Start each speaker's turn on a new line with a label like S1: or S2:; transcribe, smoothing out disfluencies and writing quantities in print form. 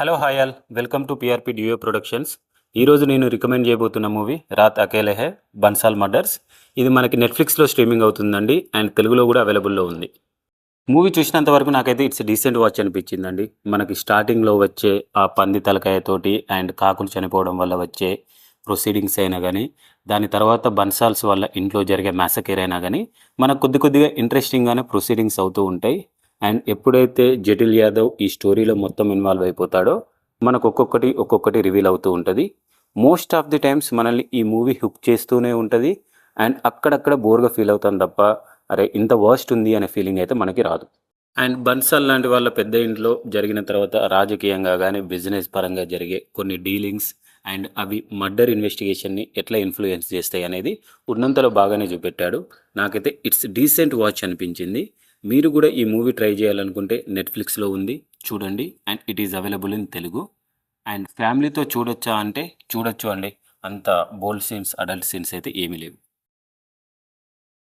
S1: Hello hi all welcome to PRP డియో productions. ఈరోజు నేను రికమెండ్ చేయబోతున్న మూవీ రాత్ అకేలే హై బన్సాల్ మర్డర్స్. ఇది మనకి నెట్ఫ్లిక్స్లో స్ట్రీమింగ్ అవుతుందండి అండ్ తెలుగులో కూడా అవైలబుల్లో ఉంది. మూవీ చూసినంత వరకు నాకైతే ఇట్స్ డీసెంట్ వాచ్ అనిపించిందండి. మనకి స్టార్టింగ్లో వచ్చే ఆ పంది తలకాయతోటి అండ్ కాకులు చనిపోవడం వల్ల వచ్చే ప్రొసీడింగ్స్ అయినా కానీ, దాని తర్వాత బన్సాల్స్ వల్ల ఇంట్లో జరిగే మ్యాసకేర్ అయినా కానీ మనకు కొద్దిగా ఇంట్రెస్టింగ్గానే ప్రొసీడింగ్స్ అవుతూ ఉంటాయి. అండ్ ఎప్పుడైతే జటిల్ యాదవ్ ఈ స్టోరీలో మొత్తం ఇన్వాల్వ్ అయిపోతాడో మనకు ఒక్కొక్కటి రివీల్ అవుతూ ఉంటుంది. మోస్ట్ ఆఫ్ ది టైమ్స్ మనల్ని ఈ మూవీ హుక్ చేస్తూనే ఉంటుంది అండ్ అక్కడక్కడ బోర్గా ఫీల్ అవుతాం తప్ప అరే ఇంత వర్స్ట్ ఉంది అనే ఫీలింగ్ అయితే మనకి రాదు. అండ్ బన్సాల్ లాంటి వాళ్ళ పెద్ద ఇంట్లో జరిగిన తర్వాత రాజకీయంగా కానీ బిజినెస్ పరంగా జరిగే కొన్ని డీలింగ్స్ అండ్ అవి మర్డర్ ఇన్వెస్టిగేషన్ని ఎట్లా ఇన్ఫ్లుయెన్స్ చేస్తాయి అనేది ఉన్నంతలో బాగానే చూపెట్టాడు. నాకైతే ఇట్స్ డీసెంట్ వాచ్ అనిపించింది. మీరు కూడా ఈ మూవీ ట్రై చేయాలనుకుంటే నెట్ఫ్లిక్స్లో ఉంది, చూడండి. And it is available in Telugu. And ఫ్యామిలీతో చూడొచ్చా అంటే చూడొచ్చు అండి. అంత బోల్డ్ సీన్స్, అడల్ట్ సీన్స్ అయితే ఏమీ లేవు.